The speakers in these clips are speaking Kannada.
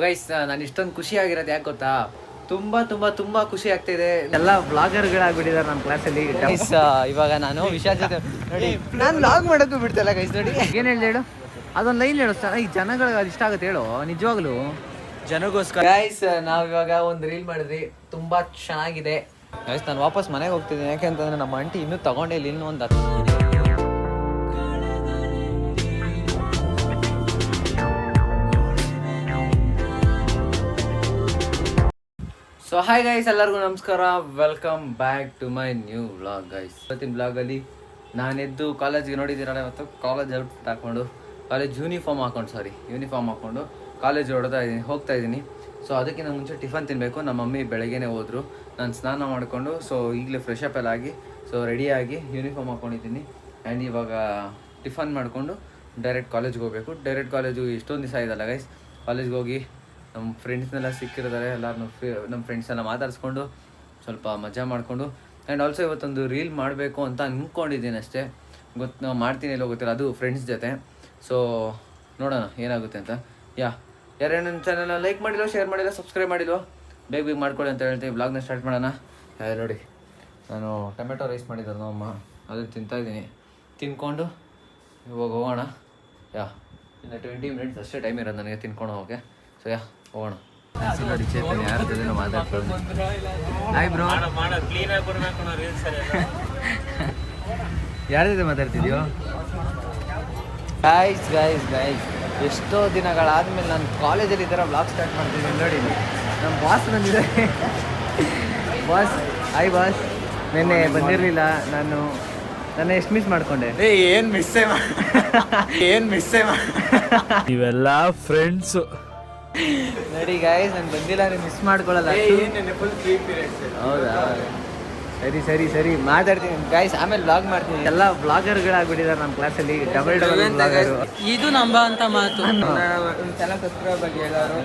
ಗೈಸ್ ನಾನು ಇಷ್ಟೊಂದು ಖುಷಿ ಆಗಿರೋದು ಯಾಕೆ ಗೊತ್ತಾ, ತುಂಬಾ ತುಂಬಾ ತುಂಬಾ ಖುಷಿ ಆಗ್ತಿದೆ. ಎಲ್ಲ ಬ್ಲಾಗರ್ಗಳಾಗ್ಬಿಟ್ಟಿದ್ದಾರೆ ನಮ್ಮ ಕ್ಲಾಸಲ್ಲಿ. ಗೈಸ್ ಇವಾಗ ನಾನು ವಿಶಾಲ್ ಜೊತೆ ನೋಡಿ, ನಾನು ಬ್ಲಾಗ್ ಮಾಡೋಕ್ಕೂ ಬಿಡ್ತಲ್ಲ ಗೈಸ್. ನೋಡಿ ಏನು ಹೇಳು, ಅದೊಂದು ಲೈನ್ ಹೇಳು, ಈ ಜನಗಳಿಗೆ ಅದು ಇಷ್ಟ ಆಗುತ್ತೆ ಹೇಳು, ನಿಜವಾಗ್ಲೂ ಜನಗೋಸ್ಕರ. ಗೈಸ್ ನಾವಿವಾಗ ಒಂದು ರೀಲ್ ಮಾಡಿದ್ರಿ, ತುಂಬಾ ಚೆನ್ನಾಗಿದೆ ಗೈಸ್. ನಾನು ವಾಪಸ್ ಮನೆಗೆ ಹೋಗ್ತಿದ್ದೀನಿ, ಯಾಕೆಂತಂದ್ರೆ ನಮ್ಮ ಆಂಟಿ ಇನ್ನೂ ತಗೊಂಡಿಲ್ಲ, ಇನ್ನೂ ಒಂದು ಸೊ ಹಾಯ್ ಗೈಸ್, ಎಲ್ಲರಿಗೂ ನಮಸ್ಕಾರ, welcome back to my new vlog guys. ಇವತ್ತಿನ ವ್ಲಾಗಲ್ಲಿ ನಾನೆದ್ದು ಕಾಲೇಜ್ಗೆ ನೋಡಿದ್ದೀರಲ್ಲ, ಇವತ್ತು ಕಾಲೇಜ್ ಔಟ್ಫಿಟ್ ಹಾಕ್ಕೊಂಡು, ಕಾಲೇಜ್ ಯೂನಿಫಾರ್ಮ್ ಹಾಕ್ಕೊಂಡು ಕಾಲೇಜ್ ಹೋಗ್ತಾ ಇದ್ದೀನಿ. ಸೊ ಅದಕ್ಕಿಂತ ಮುಂಚೆ ಟಿಫನ್ ತಿನ್ನಬೇಕು. ನಮ್ಮ ಮಮ್ಮಿ ಬೆಳಗ್ಗೆನೇ ಹೋದರು, ನಾನು ಸ್ನಾನ ಮಾಡಿಕೊಂಡು ಸೊ ಈಗಲೇ ಫ್ರೆಶ್ ಅಪ್ ಎಲ್ಲ ಆಗಿ ಸೊ ರೆಡಿಯಾಗಿ ಯೂನಿಫಾರ್ಮ್ ಹಾಕ್ಕೊಂಡಿದ್ದೀನಿ. ಆ್ಯಂಡ್ ಇವಾಗ ಟಿಫನ್ ಮಾಡಿಕೊಂಡು ಡೈರೆಕ್ಟ್ ಕಾಲೇಜ್ಗೆ ಹೋಗಬೇಕು. ಡೈರೆಕ್ಟ್ ಕಾಲೇಜು ಇಷ್ಟೊಂದು ದಿವಸ ಇದಲ್ಲ ಗೈಸ್, ಕಾಲೇಜ್ಗೆ ಹೋಗಿ ನಮ್ಮ ಫ್ರೆಂಡ್ಸ್ನೆಲ್ಲ ಸಿಕ್ಕಿರ್ತಾರೆ, ಎಲ್ಲರೂ ನಮ್ಮ ಫ್ರೆಂಡ್ಸೆಲ್ಲ ಮಾತಾಡಿಸ್ಕೊಂಡು ಸ್ವಲ್ಪ ಮಜಾ ಮಾಡಿಕೊಂಡು. ಆ್ಯಂಡ್ ಆಲ್ಸೋ ಇವತ್ತೊಂದು ರೀಲ್ ಮಾಡಬೇಕು ಅಂತ ಅಂದ್ಕೊಂಡಿದ್ದೀನಿ ಅಷ್ಟೇ, ಮಾಡ್ತೀನಿ ಎಲ್ಲೋ ಗೊತ್ತಿಲ್ಲ, ಅದು ಫ್ರೆಂಡ್ಸ್ ಜೊತೆ. ಸೊ ನೋಡೋಣ ಏನಾಗುತ್ತೆ ಅಂತ. ಯಾರು ನನ್ನ ಚಾನಲ್ನ ಲೈಕ್ ಮಾಡಿಲ್ಲ, ಶೇರ್ ಮಾಡಿಲ್ಲ, ಸಬ್ಸ್ಕ್ರೈಬ್ ಮಾಡಿಲ್ವೋ ಬೇಗ ಮಾಡ್ಕೊಳ್ಳಿ ಅಂತ ಹೇಳ್ತೀವಿ. ವ್ಲಾಗ್ನ ಸ್ಟಾರ್ಟ್ ಮಾಡೋಣ. ನೋಡಿ ನಾನು ಟೊಮೆಟೊ ರೈಸ್ ಮಾಡಿದ್ರು ನಮ್ಮಮ್ಮ, ಅದನ್ನು ತಿಂತಾಯಿದ್ದೀನಿ. ತಿನ್ಕೊಂಡು ಇವಾಗ ಹೋಗೋಣ. ಇನ್ನು 20 ಮಿನಿಟ್ಸ್ ಅಷ್ಟೇ ಟೈಮ್ ಇರೋದು ನನಗೆ ತಿನ್ಕೊಂಡು ಹೋಗೋಕ್ಕೆ. ಸೊ ಹೋಗೋಣ. ನೋಡಿ ಚೇತನ್ ಯಾರ ಜೊತೆ ಮಾತಾಡ್ಕೊಂಡು, ಹಾಯ್ ಬ್ರೋ. ಯಾರ ಜೊತೆ ಮಾತಾಡ್ತಿದ್ಯೋ? ಗೈಸ್ ಗೈಸ್ ಗೈಸ್ ಎಷ್ಟೋ ದಿನಗಳಾದ್ಮೇಲೆ ನಾನು ಕಾಲೇಜಲ್ಲಿ ಈ ಥರ ಬ್ಲಾಗ್ ಸ್ಟಾರ್ಟ್ ಮಾಡ್ತಿದ್ದೀನಿ. ನೋಡಿ ನಮ್ಮ ಬಾಸ್ ಬಂದಿದ್ದಾರೆ. Boss hi boss. ನೆನ್ನೆ ಬಂದಿರಲಿಲ್ಲ, ನನ್ನ ಎಷ್ಟು ಮಿಸ್ ಮಾಡ್ಕೊಂಡೆ. ಏನು ಮಿಸ್ಸೇ ಇವೆಲ್ಲ ಫ್ರೆಂಡ್ಸು. ನೋಡಿ ಗೈಸ್, ನಾನು ಬಂದಿಲ್ಲ, ನೀವು ಮಿಸ್ ಮಾಡ್ಕೊಳ್ಳಲ್ಲ. ಹೌದಾ, ಸರಿ ಮಾತಾಡ್ತೀನಿ ಗೈಸ್, ಆಮೇಲೆ ಬ್ಲಾಗ್ ಮಾಡ್ತೀನಿ. ಎಲ್ಲ ಬ್ಲಾಗರ್ಗಳಾಗ್ಬಿಟ್ಟಿದ್ದಾರೆ ನಮ್ಮ ಕ್ಲಾಸಲ್ಲಿ, ಡಬಲ್ ಬ್ಲಾಗರು. ಇದು ನಂಬ ಅಂತ ಮಾತು. ಬಗ್ಗೆ ಹೇಳೋರು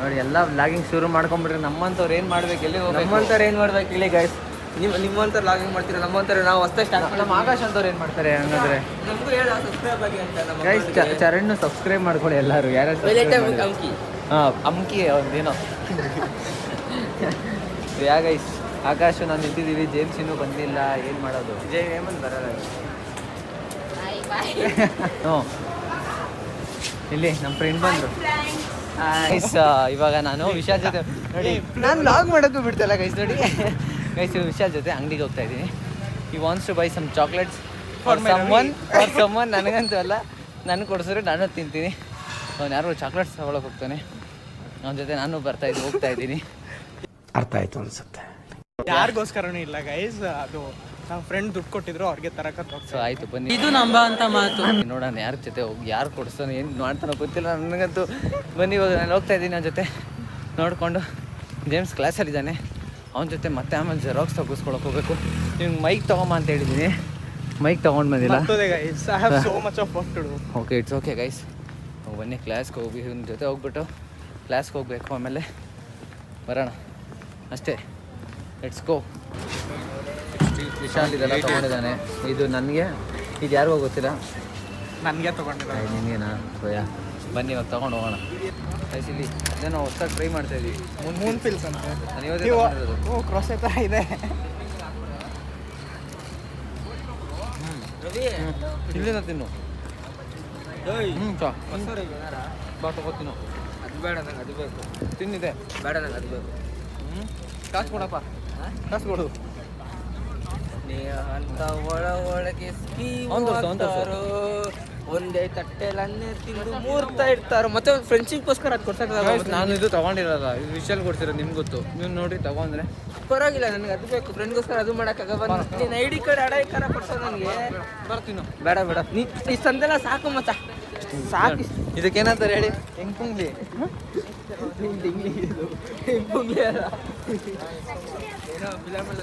ನೋಡಿ, ಎಲ್ಲ ಬ್ಲಾಗಿಂಗ್ ಶುರು ಮಾಡ್ಕೊಂಡ್ಬಿಟ್ರೆ ನಮ್ಮಂಥವ್ರು ಏನು ಮಾಡ್ಬೇಕು, ಎಲ್ಲಿ ನಮ್ಮಂಥವ್ರು ಏನು ಮಾಡ್ಬೇಕು ಇಲ್ಲಿ ಗೈಸ್? ನಿಮ್ಮಂಥವ್ರು ಲಾಗಿಂಗ್ ಮಾಡ್ತೀರಾ, ನಮ್ಮಂಥವ್ರು ನಾವು ಹೊಸ ಸ್ಟಾರ್ಟ್. ನಮ್ಮ ಆಕಾಶ್ ಅಂತವ್ರು ಏನು ಮಾಡ್ತಾರೆ ಹಂಗಂದ್ರೆ? ನಮಗೂ ಹೇಳ ಸಬ್ಸ್ಕ್ರೈಬ್ ಆಗಿ ಅಂತ ಗೈಸ್. ಚರಣ್ನು ಸಬ್ಸ್ಕ್ರೈಬ್ ಮಾಡ್ಕೊಳ್ಳಿ ಎಲ್ಲರೂ, ಯಾರು ಅಮ್ಕಿ ಒಂದೇನೋ. ಗೈಸ್ ಆಕಾಶ್ ನಾನು ನಿಂತಿದ್ದೀವಿ, ಜೇಮ್ಸ್ ಇನ್ನೂ ಬಂದಿಲ್ಲ, ಏನು ಮಾಡೋದು? ಹೇಮಂತ್ ಬರಲ್ಲ. ಹ್ಞೂ ಇಲ್ಲಿ ನಮ್ಮ ಫ್ರೆಂಡ್ ಬಂದರು. ಗೈಸ್ ಇವಾಗ ನಾನು ವಿಶಾಲ್ ಜೊತೆ ನೋಡಿ, ನಾನು ಲಾಗ್ ಮಾಡೋಕ್ಕೂ ಬಿಡ್ತಲ್ಲ ಗೈಸ್. ನೋಡಿ ಗೈಸ್, ವಿಶಾಲ್ ಜೊತೆ ಅಂಗಡಿಗೆ ಹೋಗ್ತಾ ಇದ್ದೀನಿ. He wants to buy some chocolates for ಸಮ್ಮನ್. ನನಗಂತೂ ಅಲ್ಲ, ನನಗೆ ಕೊಡಿಸಿದ್ರೆ ನಾನು ತಿಂತೀನಿ. ಅವ್ನು ಯಾರು ಚಾಕ್ಲೇಟ್ಸ್ ತಗೊಳಕ್ಕೆ ಹೋಗ್ತಾನೆ, ಅವನ ಜೊತೆ ನಾನು ಹೋಗ್ತಾ ಇದ್ದೀನಿ. ಅರ್ಥ ಆಯ್ತು ಅನ್ಸುತ್ತೆ. ಯಾರಿಗೋಸ್ಕರನೂ ಇಲ್ಲ ಗೈಸ್, ಅದು ನಮ್ಮ ಫ್ರೆಂಡ್ ದುಡ್ಡು ಕೊಟ್ಟಿದ್ರು, ಅವ್ರಿಗೆ ತರಕತ್ತ. ಸೊ ಆಯ್ತು ಬನ್ನಿ, ಇದು ನಂಬ ಅಂತ ಮಾತು. ನೋಡೋಣ ಯಾರ ಜೊತೆ ಹೋಗಿ ಯಾರು ಕೊಡಿಸ್ತಾನೆ, ಏನು ಮಾಡ್ತಾನೋ ಗೊತ್ತಿಲ್ಲ ನನಗಂತೂ. ಬನ್ನಿ ಇವಾಗ ನಾನು ಹೋಗ್ತಾ ಇದ್ದೀನಿ ಅವನ ಜೊತೆ. ನೋಡಿಕೊಂಡು ಜೇಮ್ಸ್ ಕ್ಲಾಸಲ್ಲಿದ್ದಾನೆ, ಅವನ ಜೊತೆ ಮತ್ತೆ ಆಮೇಲೆ ಜೆರಾಕ್ಸ್ ತೆಗಿಸ್ಕೊಳಕ್ಕೆ ಹೋಗ್ಬೇಕು. ನಿಮ್ಗೆ ಮೈಕ್ ತೊಗೊಂಬ ಅಂತ ಹೇಳಿದ್ದೀನಿ, ಮೈಕ್ ತೊಗೊಂಡು ಬಂದಿಲ್ಲ. Okay it's okay guys. ಬನ್ನಿ ಕ್ಲಾಸ್ಗೆ ಹೋಗಿ ಇವನ ಜೊತೆ ಹೋಗ್ಬಿಟ್ಟು ಕ್ಲಾಸ್ಗೆ ಹೋಗ್ಬೇಕು, ಆಮೇಲೆ ಬರೋಣ ಅಷ್ಟೇ. Let's go. ವಿಶಾಲ್ ಇದೆಲ್ಲ ತೊಗೊಂಡಿದ್ದಾನೆ. ಇದು ನನಗೆ, ಇದು ಯಾರಿಗೂ ಗೊತ್ತಿಲ್ಲ, ನನಗೆ ತೊಗೊಂಡಿಲ್ಲ. ನಿಮಗೇನಾ? ಬನ್ನಿ ಇವಾಗ ತೊಗೊಂಡು ಹೋಗೋಣ. ಗೈಸ್ ಇಲ್ಲಿ ಅದೇನೋ ಹೊಸ್ದಾಗಿ ಟ್ರೈ ಮಾಡ್ತಾ ಇದ್ದೀವಿ, ಮೂನ್ ಫಿಲ್ಸ್ ಅಂತ. ನಾನು ಇವತ್ತೇ ತೊಗೊಂಡಿರೋದು. ಓ ಕ್ರಾಸ್ ಥರ ಇದೆ. ಇಲ್ಲಿಂದ ತಿನ್ನು. ಬಾ ತಗೋತೀನು. ಅದು ಬೇಡ ನಂಗೆ, ಅದು ಬೇಕು. ತಿನ್ನಿದೆ ಬೇಡ ನಂಗೆ, ಅದು ಬೇಕು. ಕಾಸು ಕೊಡಪ್ಪ, ಕಾಸು ಕೊಡು. ಅಂತ ಒಳಗೆ ಒಂದೇ ತಟ್ಟೆಲನ್ನೇ ತಿಂದು ಮೂರ್ತಾ ಇರ್ತಾರೋ, ಮತ್ತೆ ಒಂದು ಫ್ರೆಂಡ್ಶಿಪ್ಗೋಸ್ಕರ ಅದು ಕೊಡ್ತಾರೆ. ನಾನು ಇದು ತೊಗೊಂಡಿರಲ್ಲ, ಇದು ವಿಷಲ್ ಕೊಡ್ತಿರೋದು ನಿಮ್ಗೆ ಗೊತ್ತು. ನೀವು ನೋಡಿ ತಗೊಂಡ್ರೆ ಪರವಾಗಿಲ್ಲ, ನನಗೆ ಅದು ಬೇಕು. ಫ್ರೆಂಡ್ಗೋಸ್ಕರ ಅದು ಮಾಡೋಕ್ಕಾಗ. ನೀನು ID ಕಾರ್ಡ್ ಅಡೈಕಾರ ಕೊಡ್ಸೋ ನನಗೆ. ಬರ್ತೀನು. ಬೇಡ ನೀ ಸಂದೆಲ್ಲ ಸಾಕು ಮಚ್ಚ, ಸಾಕು. ಇದಕ್ಕೇನಂತಾರೆ ಹೇಳಿ? ಹೆಂಗ್ಪುಂಗ್ಲಿ. ಹೆಂಗ್ಪುಂಗ್ಲಿ ಅಲ್ಲ, ಏನೋ ಫಿಲಮೆಲ್ಲ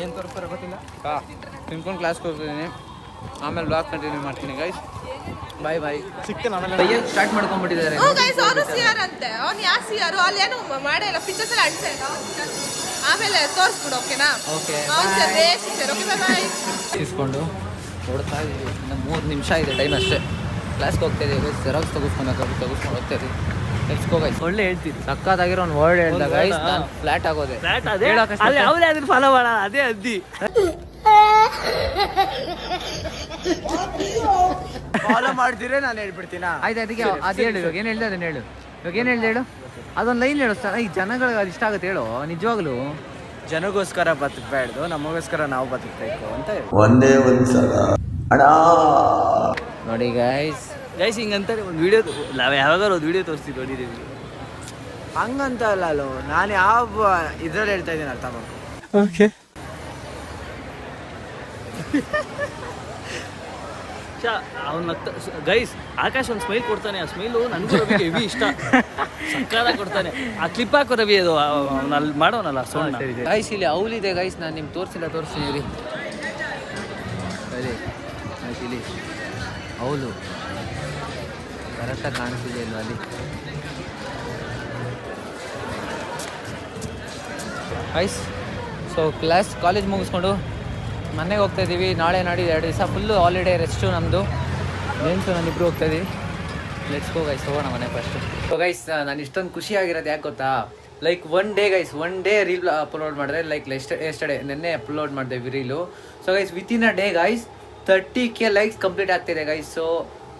ಏನು ತೋರಿಸ್ತಾರೋ ಗೊತ್ತಿಲ್ಲ. ತಿನ್ಕೊಂಡು ಕ್ಲಾಸ್ಗೆ ಹೋಗ್ತಿದ್ದೀನಿ, ಆಮೇಲೆ ಬ್ಲಾಗ್ ಕಂಟಿನ್ಯೂ ಮಾಡ್ತೀನಿ ಗೈಸ್. ಬಾಯ್ ಬಾಯ್. ಸಿಗ್ತೇನೆ ಆಮೇಲೆ. ಬೈಯಕ್ಕೆ ಸ್ಟಾರ್ಟ್ ಮಾಡ್ಕೊಂಡ್ಬಿಟ್ಟಿದ್ದಾರೆ. ಅವರು ಸಿಆರ್ ಅಂತೆ, ಅವ್ನು ಯಾರು ಸಿಆರು ಅಲ್ಲಿ ಏನು ಮಾಡೇ ಇಲ್ಲ, ಪಿಕ್ಚರ್ಸ್ ಎಲ್ಲ ಅಡ್ಸೆ ಇಲ್ಲ. ಆಮೇಲೆ ತೋರಿಸ್ಬಿಡು, ಓಕೆನಾ? Okay okay bye. ಇಸ್ಕೊಂಡು ಹೊಡ್ತಾ ಇದ್ದೀವಿ. ಇನ್ನು 3 ನಿಮಿಷ ಇದೆ ಟೈಮ್ ಅಷ್ಟೇ. ಕ್ಲಾಸ್ಗೆ ಹೋಗ್ತಾ ಇದ್ದೀವಿ. ಜೆರಾಕ್ಸ್ ತೆಗೆಸ್ಕೊಂಡು ಹೋಗ್ತಾ ಇದ್ದೀವಿ. Let's go guys. ಒಳ್ಳೆ ಹೇಳ್ತೀನಿ. ಸಕ್ಕತ್ತಾಗಿರೋ ಒಂದು ವರ್ಡ್ ಹೇಳ್ದ ಗೈಸ್, ನಾನು ಫ್ಲಾಟ್ ಆಗೋದೆ. ಅದೇ ಅವರೇ ಅದನ್ನ ಫಾಲೋ ಮಾಡೋಣ, ಅದೇ ಅದ್ದಿ ಫಾಲೋ ಮಾಡ್ತೀರಾ ನಾನು ಹೇಳ್ಬಿಡ್ತೀನ. ಆಯ್ತು, ಅದಕ್ಕೆ ಅದು ಹೇಳು. ಇವಾಗ ಏನು ಹೇಳ್ದೆ ಅದನ್ನ ಹೇಳು. ಇವಾಗ ಏನು ಹೇಳ್ದೆ ಹೇಳು, ಅದೊಂದು ಲೈನ್ ಹೇಳು. ಈ ಜನಗಳಿಗೆ ಅದು ಇಷ್ಟ ಆಗುತ್ತೆ ಹೇಳು ನಿಜವಾಗ್ಲೂ. ಜನಗೋಸ್ಕರ ಬದುಕಬೇಡ್ದು, ನಮಗೋಸ್ಕರ ನಾವು ಬದುಕಬೇಕು ಅಂತ ಹೇಳಿ. ಒಂದೇ ಒಂದ್ಸಲ ಅಣ್ಣ ನೋಡಿ ಗೈಸ್, ಹಿಂಗಂತಾರೆ ಒಂದು ವಿಡಿಯೋ, ನಾವು ಯಾವಾಗಾರು ಒಂದು ವಿಡಿಯೋ ತೋರಿಸ್ತೀವಿ ನೋಡಿದ್ದೀವಿ. ಹಂಗಂತ ಅಲ್ಲ ಅಲ್ಲೋ, ನಾನು ಯಾವ ಇದ್ರಲ್ಲಿ ಹೇಳ್ತಾ ಇದ್ದೀನಿ ಅರ್ಥ ಮಾಡ್ಕೊ. ಓಕೆ ಅವ್ನ ಗೈಸ್ ಆಕಾಶ್ ಒಂದು ಸ್ಮೈಲ್ ಕೊಡ್ತಾನೆ. ಆ ಸ್ಮೈಲು ನನಗೂ ರವಿಗೆ ಹೆವಿ ಇಷ್ಟ, ಸಕ್ಕತ್ತಾಗಿ ಕೊಡ್ತಾನೆ. ಆ ಕ್ಲಿಪ್ ಹಾಕೋ ರವಿ, ಅದು ಅಲ್ಲಿ ಮಾಡೋನಲ್ಲ ಸೌಂಡ್. ಗೈಸ್ ಇಲ್ಲಿ ಅವಲಿದೆ ಗೈಸ್, ನಾನು ನಿಮ್ಗೆ ತೋರಿಸ್ತೀನಿ ರೀ. ಸರಿ ಆಯ್ತು, ಇಲ್ಲಿ ಅವಲು ಕರೆಕ್ಟಾಗಿ ಕಾಣಿಸ್ತಿದೆ ಇಲ್ವ ಅಲ್ಲಿ. ಗೈಸ್ ಸೊ ಕಾಲೇಜ್ ಮುಗಿಸ್ಕೊಂಡು ಮನೆಗೆ ಹೋಗ್ತಾ ಇದ್ದೀವಿ. ನಾಳೆ ನಾಡಿದ್ದು 2 ದಿವಸ ಫುಲ್ಲು ಹಾಲಿಡೇ, ರೆಸ್ಟು ನಮ್ಮದು. ಜೇಮ್ಸು ನಾನಿಬ್ಬರು ಹೋಗ್ತಾ ಇದ್ದೀವಿ. ಲೆಟ್ಸ್ ಗೋ ಗೈಸ್, ಹೋಗೋಣ ಮನೆ ಫಸ್ಟು. ಸೊ ಗೈಸ್ ನಾನು ಇಷ್ಟೊಂದು ಖುಷಿಯಾಗಿರೋದು ಯಾಕೆ ಗೊತ್ತಾ, like one day reel upload ಮಾಡಿದ್ರೆ, ಲೈಕ್ ಎಸ್ಟರ್ಡೇ ನೆನ್ನೆ ಅಪ್ಲೋಡ್ ಮಾಡಿದೆ reel. So guys within a day guys 30K likes complete ಆಗ್ತಿದೆ ಗೈಸ್. ಸೊ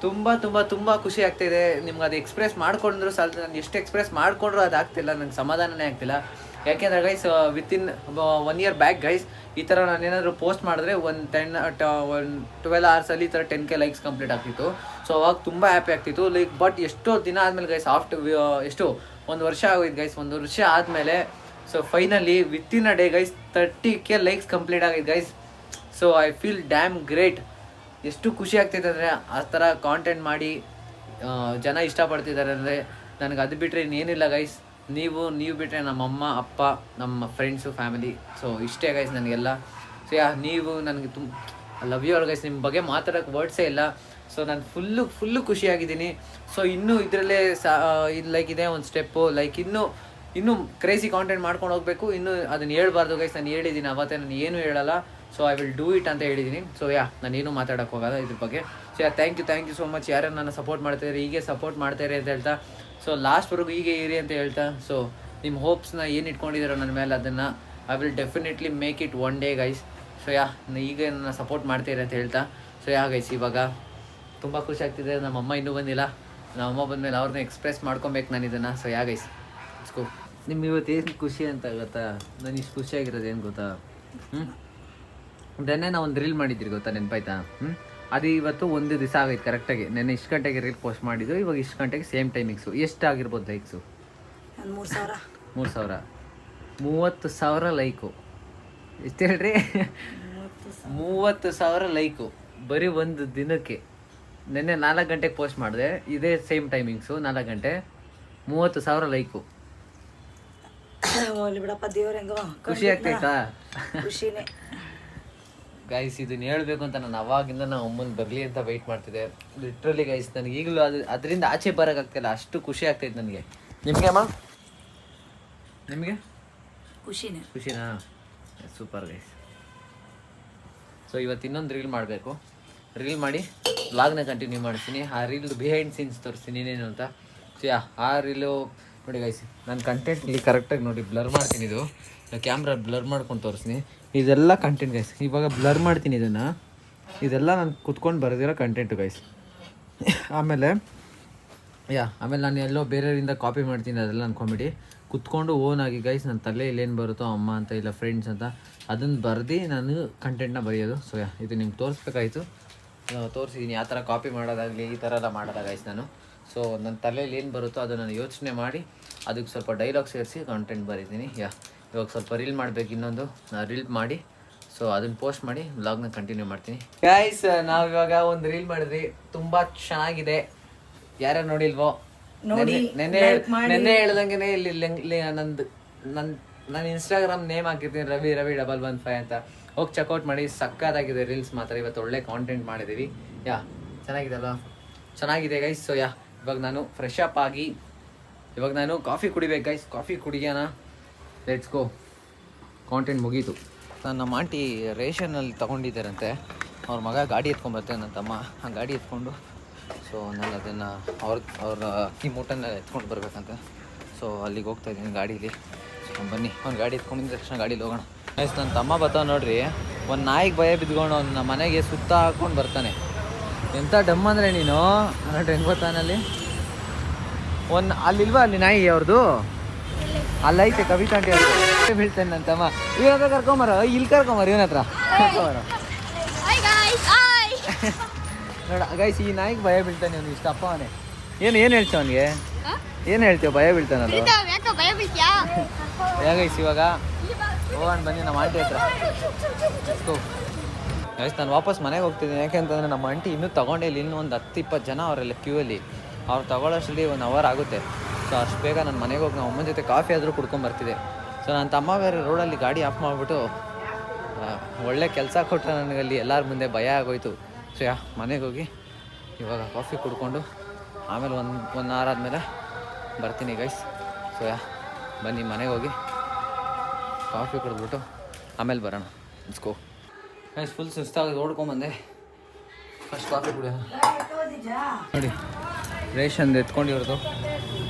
ತುಂಬ ಖುಷಿ ಆಗ್ತಿದೆ. ನಿಮ್ಗೆ ಅದು ಎಕ್ಸ್ಪ್ರೆಸ್ ಮಾಡ್ಕೊಂಡ್ರು ಸಾಲ, ನಾನು ಎಷ್ಟು ಎಕ್ಸ್ಪ್ರೆಸ್ ಮಾಡಿಕೊಂಡ್ರು ಅದು ಆಗ್ತಿಲ್ಲ, ನಂಗೆ ಸಮಾಧಾನನೇ ಆಗ್ತಿಲ್ಲ. ಯಾಕೆಂದರೆ guys within 1 year back guys ಈ ಥರ ನಾನು ಏನಾದರೂ ಪೋಸ್ಟ್ ಮಾಡಿದ್ರೆ ಒಂದು 12 hours-ಅಲ್ಲಿ ಈ ಥರ 10K ಲೈಕ್ಸ್ ಕಂಪ್ಲೀಟ್ ಆಗ್ತಿತ್ತು. ಸೊ ಅವಾಗ ತುಂಬ ಹ್ಯಾಪಿ ಆಗ್ತಿತ್ತು. ಲೈಕ್ ಬಟ್ ಎಷ್ಟೋ ದಿನ ಆದಮೇಲೆ ಗೈಸ್ ಎಷ್ಟು 1 ವರ್ಷ ಆಗೋಯ್ತು ಗೈಸ್. 1 ವರ್ಷ ಆದಮೇಲೆ so finally within a day guys 30K likes complete ಆಗಿದ್ದು guys. So I feel damn great. ಎಷ್ಟು ಖುಷಿ ಆಗ್ತಿದೆ ಅಂದರೆ ಆ ಥರ ಕಾಂಟೆಂಟ್ ಮಾಡಿ ಜನ ಇಷ್ಟಪಡ್ತಿದ್ದಾರೆ ಅಂದರೆ ನನಗೆ ಅದು ಬಿಟ್ಟರೆ ಇನ್ನೇನಿಲ್ಲ ಗೈಸ್. ನೀವು ಬಿಟ್ಟರೆ ನಮ್ಮ ಅಮ್ಮ ಅಪ್ಪ, ನಮ್ಮ ಫ್ರೆಂಡ್ಸು, ಫ್ಯಾಮಿಲಿ. ಸೊ ಇಷ್ಟೇ ಗೈಸ್ ನನಗೆಲ್ಲ. ಸೊ ನೀವು ನನಗೆ ಲವ್ ಯು ಆಲ್ ಗೈಸ್. ನಿಮ್ಮ ಬಗ್ಗೆ ಮಾತಾಡೋಕ್ಕೆ ವರ್ಡ್ಸೇ ಇಲ್ಲ. ಸೊ ನಾನು ಫುಲ್ಲು ಖುಷಿಯಾಗಿದ್ದೀನಿ. ಸೊ ಇನ್ನೂ ಇದರಲ್ಲೇ ಲೈಕ್ ಇದೆ ಒಂದು ಸ್ಟೆಪ್ಪು, ಲೈಕ್ ಇನ್ನೂ ಕ್ರೇಜಿ ಕಾಂಟೆಂಟ್ ಮಾಡ್ಕೊಂಡು ಹೋಗಬೇಕು. ಇನ್ನೂ ಅದನ್ನು ಹೇಳ್ಬಾರ್ದು ಗೈಸ್, ನಾನು ಹೇಳಿದ್ದೀನಿ ಅವತ್ತೇ, ನಾನು ಏನೂ ಹೇಳಲ್ಲ. So I will do it ಅಂತ ಹೇಳಿದ್ದೀನಿ. ಸೊ ನಾನೇನು ಮಾತಾಡೋಕ್ಕೆ ಹೋಗಲ್ಲ ಇದ್ರ ಬಗ್ಗೆ. So thank you so much ಯಾರು ನನ್ನ ಸಪೋರ್ಟ್ ಮಾಡ್ತಾಯಿದ್ದಾರೆ, ಹೀಗೆ ಸಪೋರ್ಟ್ ಮಾಡ್ತಾಯಿರಿ ಅಂತ ಹೇಳ್ತಾ, ಸೊ ಲಾಸ್ಟ್ವರೆಗೂ ಹೀಗೆ ಇರಿ ಅಂತ ಹೇಳ್ತಾ, ಸೊ ನಿಮ್ಮ ಹೋಪ್ಸ್ನ ಏನು ಇಟ್ಕೊಂಡಿದ್ದೀರೋ ನನ್ನ ಮೇಲೆ ಅದನ್ನು I will definitely make it one day guys. So ಈಗ ನನ್ನ ಸಪೋರ್ಟ್ ಮಾಡ್ತೀರಿ ಅಂತ ಹೇಳ್ತಾ, ಸೊ ಗೈಸ್ ಇವಾಗ ತುಂಬ ಖುಷಿ ಆಗ್ತಿದೆ. ನಮ್ಮಮ್ಮ ಇನ್ನೂ ಬಂದಿಲ್ಲ, ನಮ್ಮಮ್ಮ ಬಂದಮೇಲೆ ಅವ್ರನ್ನ ಎಕ್ಸ್ಪ್ರೆಸ್ ಮಾಡ್ಕೊಬೇಕು ನಾನು ಇದನ್ನು. ಸೊ ಗೈಸ್ ಇಸ್ಕೋ. ನಿಮ್ಗೆ ಇವತ್ತು ಏನು ಖುಷಿ ಅಂತ ಗೊತ್ತಾ, ನಾನು ಇಷ್ಟು ಖುಷಿಯಾಗಿರೋದು ಏನು ಗೊತ್ತಾ, ನೆನ್ನೆ ನಾವು ಒಂದು ರೀಲ್ ಮಾಡಿದ್ರಿ ಗೊತ್ತಾ, ನೆನಪಾಯ್ತಾ? ಅದು ಇವತ್ತು 1 ದಿವಸ ಆಗೈತೆ ಕರೆಕ್ಟಾಗಿ. ನೆನ್ನೆ ಇಷ್ಟು ಗಂಟೆಗೆ ರೀಲ್ ಪೋಸ್ಟ್ ಮಾಡಿದ್ದು, ಇವಾಗ ಇಷ್ಟು ಗಂಟೆಗೆ ಸೇಮ್ ಟೈಮಿಂಗ್ಸು. ಎಷ್ಟು ಆಗಿರ್ಬೋದು ಲೈಕ್ಸು? 3,000 30,000 ಲೈಕು. ಎಷ್ಟು ಹೇಳ್ರಿ? 30,000 ಲೈಕು ಬರೀ ಒಂದು ದಿನಕ್ಕೆ. ನೆನ್ನೆ 4 ಗಂಟೆಗೆ ಪೋಸ್ಟ್ ಮಾಡಿದೆ, ಇದೇ ಸೇಮ್ ಟೈಮಿಂಗ್ಸು 4 ಗಂಟೆ, 30,000 ಲೈಕು. ಖುಷಿ ಆಗ್ತೈತಾ? ಖುಷಿನೇ ಗೈಸ್. ಇದನ್ನ ಹೇಳ್ಬೇಕು ಅಂತ ನಾನು ಅವಾಗಿಂದ ನಾವು ಅಮ್ಮನ ಬರಲಿ ಅಂತ ವೆಯ್ಟ್ ಮಾಡ್ತಿದ್ದೆ ಲಿಟ್ರಲಿ ಗೈಸ್. ನನಗೆ ಈಗಲೂ ಅದರಿಂದ ಆಚೆ ಬರೋಕ್ಕಾಗ್ತಿಲ್ಲ, ಅಷ್ಟು ಖುಷಿ ಆಗ್ತೈತೆ ನನಗೆ. ನಿಮಗೆ ಅಮ್ಮ? ನಿಮಗೆ ಖುಷಿನಾ? Super guys. ಸೊ ಇವತ್ತು ಇನ್ನೊಂದು ರೀಲ್ ಮಾಡಬೇಕು. ರೀಲ್ ಮಾಡಿ ವ್ಲಾಗ್ನ ಕಂಟಿನ್ಯೂ ಮಾಡ್ತೀನಿ. ಆ ರೀಲ್ದು ಬಿಹೈಂಡ್ ಸೀನ್ಸ್ ತೋರಿಸ್ತೀನಿ ಏನೇನು ಅಂತ. ಸೊ ಆ ರೀಲು ನೋಡಿ ಗೈಸ್, ನಾನು ಕಂಟೆಂಟ್ ಇಲ್ಲಿ ಕರೆಕ್ಟಾಗಿ ನೋಡಿ ಬ್ಲರ್ ಮಾಡ್ತೀನಿ. ಇದು ಕ್ಯಾಮ್ರಾ ಬ್ಲರ್ ಮಾಡ್ಕೊಂಡು ತೋರಿಸ್ತೀನಿ. ಇದೆಲ್ಲ ಕಂಟೆಂಟ್ ಗೈಸ್. ಇವಾಗ ಬ್ಲರ್ ಮಾಡ್ತೀನಿ ಇದೆಲ್ಲ ನಾನು ಕುತ್ಕೊಂಡು ಬರೆದಿರೋ ಕಂಟೆಂಟು ಗೈಸ್. ಆಮೇಲೆ ನಾನು ಎಲ್ಲೋ ಬೇರೆಯವರಿಂದ ಕಾಪಿ ಮಾಡ್ತೀನಿ, ಅದೆಲ್ಲ ಅಂದ್ಕೊಂಬಿಟ್ಟು ಕುತ್ಕೊಂಡು ಓನಾಗಿ ಗೈಸ್ ನನ್ನ ತಲೆಯಲ್ಲಿ ಏನು ಬರುತ್ತೋ ಅಮ್ಮ ಅಂತ ಇಲ್ಲ ಫ್ರೆಂಡ್ಸ್ ಅಂತ ಅದನ್ನು ಬರೆದು ನಾನು ಕಂಟೆಂಟ್ನ ಬರೆಯೋದು. ಸೊ ಇದು ನಿಮ್ಗೆ ತೋರಿಸ್ಬೇಕಾಯ್ತು, ತೋರಿಸಿದ್ದೀನಿ ಯಾವ ಥರ ಕಾಪಿ ಮಾಡೋದಾಗಲಿ ಈ ಥರ ಎಲ್ಲ ಮಾಡೋದಾಗ ಗೈಸ್ ನಾನು. ಸೊ ನನ್ನ ತಲೆಯಲ್ಲಿ ಏನು ಬರುತ್ತೋ ಅದನ್ನು ನಾನು ಯೋಚನೆ ಮಾಡಿ ಅದಕ್ಕೆ ಸ್ವಲ್ಪ ಡೈಲಾಗ್ ಸೇರಿಸಿ ಕಂಟೆಂಟ್ ಬರೀತೀನಿ. ಇವಾಗ ಸ್ವಲ್ಪ ರೀಲ್ ಮಾಡಬೇಕು, ಇನ್ನೊಂದು ರೀಲ್ ಮಾಡಿ ಸೊ ಅದನ್ನು ಪೋಸ್ಟ್ ಮಾಡಿ ವ್ಲಾಗ್ನ ಕಂಟಿನ್ಯೂ ಮಾಡ್ತೀನಿ ಗೈಸ್. ನಾವು ಇವಾಗ ಒಂದು ರೀಲ್ ಮಾಡಿದ್ರಿ, ತುಂಬ ಚೆನ್ನಾಗಿದೆ. ಯಾರ್ಯಾರು ನೋಡಿಲ್ವೋ? ನೆನ್ನೆ ಹೇಳ್ದಂಗೆ ಇಲ್ಲಿ ನನ್ನ ಇನ್ಸ್ಟಾಗ್ರಾಮ್ ನೇಮ್ ಹಾಕಿರ್ತೀನಿ, ರವಿ 115 ಅಂತ. ಹೋಗಿ ಚೆಕ್ಔಟ್ ಮಾಡಿ. ಸಕ್ಕತ್ತಾಗಿದೆ ರೀಲ್ಸ್ ಮಾತ್ರ. ಇವತ್ತು ಒಳ್ಳೆ ಕಾಂಟೆಂಟ್ ಮಾಡಿದ್ದೀವಿ. ಚೆನ್ನಾಗಿದೆ ಅಲ್ವಾ? ಚೆನ್ನಾಗಿದೆ ಗೈಸ್. ಸೊ ಇವಾಗ ನಾನು ಫ್ರೆಶ್ ಅಪ್ ಆಗಿ ಇವಾಗ ನಾನು ಕಾಫಿ ಕುಡಿಬೇಕು ಗೈಸ್. ಕಾಫಿ ಕುಡಿಯೋಣ, ಲೆಟ್ಸ್ ಗೋ. ಕಾಂಟೆಂಟ್ ಮುಗೀತು. ನಮ್ಮ ಆಂಟಿ ರೇಷನಲ್ಲಿ ತೊಗೊಂಡಿದ್ದಾರಂತೆ. ಅವ್ರ ಮಗ ಗಾಡಿ ಎತ್ಕೊಂಡ್ಬರ್ತಾರೆ, ನನ್ನ ತಮ್ಮ ಆ ಗಾಡಿ ಎತ್ಕೊಂಡು. ಸೊ ಸೊ ನಾನು ಅದನ್ನು ಅವ್ರ ಅಕ್ಕಿ ಮೂಟನ್ನ ಎತ್ಕೊಂಡು ಬರಬೇಕಂತ. ಸೊ ಅಲ್ಲಿಗೆ ಹೋಗ್ತಾಯಿದ್ದೀನಿ ಗಾಡೀಲಿ. ಬನ್ನಿ ಅವ್ನು ಗಾಡಿ ಎತ್ಕೊಂಡಿದ್ದ ತಕ್ಷಣ ಗಾಡೀಲಿ ಹೋಗೋಣ. ಗೈಸ್ ನನ್ನ ತಮ್ಮ ಬರ್ತಾವ ನೋಡ್ರಿ, ಒಂದು ನಾಯಿಗೆ ಭಯ ಬಿದ್ಕೊಂಡು ಅವ್ನ ಮನೆಗೆ ಸುತ್ತ ಹಾಕ್ಕೊಂಡು ಬರ್ತಾನೆ. ಎಂಥ ಡಮ್ ಅಂದರೆ ನೀನು ನೋಡ್ರಿ ಹೆಂಗೆ ಬರ್ತಾನಲ್ಲಿ. ಅಲ್ಲಿಲ್ವಾ ಅಲ್ಲಿ ನಾಯಿ ಅವ್ರದ್ದು ಅಲ್ಲೈತೆ ಕವಿತಾ ಆಂಟಿ ಅವ್ರದ್ದು ಬೀಳ್ತಾನೆ ನನ್ನ ತಮ್ಮ. ಇವನ ಹತ್ರ ಕರ್ಕೊಂಬರ, ಇಲ್ಲಿ ಕರ್ಕೊಂಬರ, ಇವನ ಹತ್ರ ಕರ್ಕೊಂಬರ. ನೋಡ ಗೈಸ್ ಈ ನಾಯಿಗೆ ಭಯ ಬೀಳ್ತಾನೆ ಅವ್ನು. ಇಷ್ಟ ಅಪ್ಪ ಅವನೇ. ಏನು ಹೇಳ್ತೀವ ಅವನಿಗೆ? ಏನು ಹೇಳ್ತೀವ? ಭಯ ಬೀಳ್ತಾನಲ್ಲ. ಗೈಸ್ ಇವಾಗ ಹೋಗೋಣ ಬನ್ನಿ ನಮ್ಮ ಆಂಟಿ ಹತ್ರ. ಗೈಸ್ ನಾನು ವಾಪಸ್ ಮನೆಗೆ ಹೋಗ್ತಿದ್ದೀನಿ. ಯಾಕೆಂತಂದರೆ ನಮ್ಮ ಆಂಟಿ ಇನ್ನೂ ತೊಗೊಂಡೇ ಇಲ್ಲ. ಇನ್ನೂ ಒಂದು 10-20 ಜನ ಅವರೆಲ್ಲ ಕ್ಯೂವಲ್ಲಿ. ಅವ್ರು ತೊಗೊಳ್ಳೋಷ್ಟರಲ್ಲಿ 1 ಅವರ್ ಆಗುತ್ತೆ. ಸೊ ಅಷ್ಟು ಬೇಗ ನಾನು ಮನೆಗೆ ಹೋಗಿ ನಮ್ಮ ಅಮ್ಮನ ಜೊತೆ ಕಾಫಿ ಆದರೂ ಕುಡ್ಕೊಂಬರ್ತಿದ್ದೆ. ಸೊ ನನ್ನ ತಮ್ಮ ಬೇರೆ ರೋಡಲ್ಲಿ ಗಾಡಿ ಆಫ್ ಮಾಡಿಬಿಟ್ಟು ಒಳ್ಳೆ ಕೆಲಸ ಕೊಟ್ಟರೆ ನನಗಲ್ಲಿ ಎಲ್ಲರ ಮುಂದೆ ಭಯ ಆಗೋಯ್ತು. ಸೊ ಮನೆಗೆ ಹೋಗಿ ಇವಾಗ ಕಾಫಿ ಕುಡ್ಕೊಂಡು ಆಮೇಲೆ ಒಂದು ಅವರ್ ಆದಮೇಲೆ ಬರ್ತೀನಿ ಗೈಸ್. ಸೊ ಬನ್ನಿ ಮನೆಗೆ ಹೋಗಿ ಕಾಫಿ ಕುಡಿದ್ಬಿಟ್ಟು ಆಮೇಲೆ ಬರೋಣ. ಇಸ್ಕೋ ಗೈಸ್ ಫುಲ್ ಸುಸ್ತಾಗಿ ಓಡ್ಕೊಂಬಂದೆ. ಫಸ್ಟ್ ಕಾಫಿ ಕುಡಿಯೋಣ. ನೋಡಿ ರೇಷನ್ ಎತ್ಕೊಂಡಿರೋದು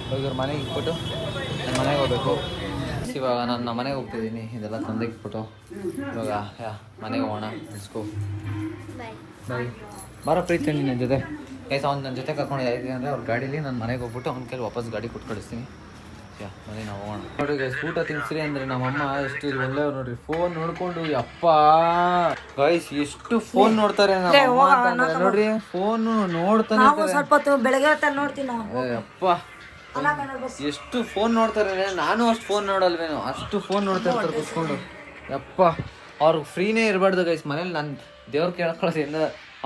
ಇವಾಗ ಇವ್ರ ಮನೆಗೆ ಇಟ್ಬಿಟ್ಟು ನಾನು ಮನೆಗೆ ಹೋಗ್ಬೇಕು. ಇವಾಗ ನಾನು ನಮ್ಮ ಮನೆಗೆ ಹೋಗ್ತಿದ್ದೀನಿ. ಇದೆಲ್ಲ ತಂದೆ ಇಟ್ಬಿಟ್ಟು ಇವಾಗ ಮನೆಗೆ ಹೋಗೋಣ. ಇಸ್ಕೋ ಬಾಯ್. ಬರೋ ಪ್ರೀತಿ ನನ್ನ ಜೊತೆ ಗೈಸ್. ಅವ್ನು ನನ್ನ ಜೊತೆ ಕರ್ಕೊಂಡಿದ್ದೆ ಅಂದರೆ ಅವ್ರ ಗಾಡೀಲಿ ನಾನು ಮನೆಗೆ ಹೋಗ್ಬಿಟ್ಟು ಅವ್ನ ಕೈಲಿ ವಾಪಸ್ ಗಾಡಿ ಕೊಟ್ಟು ಕಳಿಸ್ತೀನಿ. ಮನೆ ನಾವು ಹೋಗೋಣ. ನೋಡ್ರಿ ಗೈಸ್ ಊಟ ತಿನ್ಸ್ರಿ ಅಂದರೆ ನಮ್ಮಮ್ಮ ಎಷ್ಟು ಒಳ್ಳೆಯವ್ರು ನೋಡ್ರಿ. ಫೋನ್ ನೋಡ್ಕೊಂಡು ಅಪ್ಪ ಗೈಸ್ ಎಷ್ಟು ಫೋನ್ ನೋಡ್ತಾರೆ ನೋಡ್ರಿ. ಫೋನು ನೋಡ್ತಾನೆ ಸ್ವಲ್ಪ ಹೊತ್ತು ಬೆಳಗ್ಗೆ ಹೊತ್ತಲ್ಲಿ ನೋಡ್ತೀನಿ. ಅಪ್ಪ ಎಷ್ಟು ಫೋನ್ ನೋಡ್ತಾರೆ. ನಾನು ಅಷ್ಟು ಫೋನ್ ನೋಡಲ್ವೇನೋ, ಅಷ್ಟು ಫೋನ್ ನೋಡ್ತಾ ಇರ್ತಾರೆ ಕೂತ್ಕೊಂಡು. ಅಪ್ಪ ಅವ್ರಿಗೆ ಫ್ರೀನೇ ಇರಬಾರ್ದು ಗೈಸ್ ಮನೇಲಿ. ನಾನು ದೇವ್ರು ಕೇಳ್ಕೊಳ್ಳೋದ್ರಿಂದ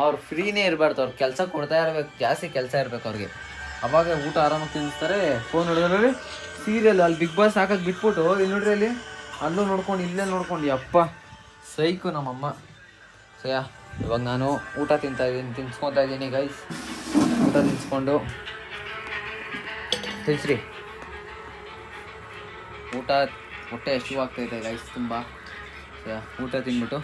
ಅವ್ರು ಫ್ರೀನೇ ಇರಬಾರ್ದು. ಅವ್ರು ಕೆಲಸ ಕೊಡ್ತಾ ಇರ್ಬೇಕು, ಜಾಸ್ತಿ ಕೆಲಸ ಇರ್ಬೇಕು ಅವ್ರಿಗೆ. ಅವಾಗ ಊಟ ಆರಾಮಾಗಿ ತಿನ್ನಿಸ್ತಾರೆ. ಫೋನ್ ನೋಡಿದ್ರೆ ಸೀರಿಯಲ್ ಅಲ್ಲಿ ಬಿಗ್ ಬಾಸ್ ಹಾಕಕ್ಕೆ ಬಿಟ್ಬಿಟ್ಟು ಇಲ್ಲಿ ನೋಡ್ರಿ ಅಲ್ಲಿ ಅಲ್ಲೂ ನೋಡ್ಕೊಂಡು ಇಲ್ಲೇ ನೋಡ್ಕೊಂಡು ಅಪ್ಪ ಸೈಕು ನಮ್ಮಮ್ಮ. ಸೊ ಇವಾಗ ನಾನು ಊಟ ತಿನ್ಸ್ಕೊತಾ ಇದ್ದೀನಿ ಗೈಸ್. ಊಟ ತಿನ್ಸ್ಕೊಂಡು ತಿನ್ಸ್ರಿ. ಊಟ ಹೊಟ್ಟೆ ಹಸಿವಾಗ್ತೈತೆ ಗೈಸ್ ತುಂಬ. ಊಟ ತಿಂದ್ಬಿಟ್ಟು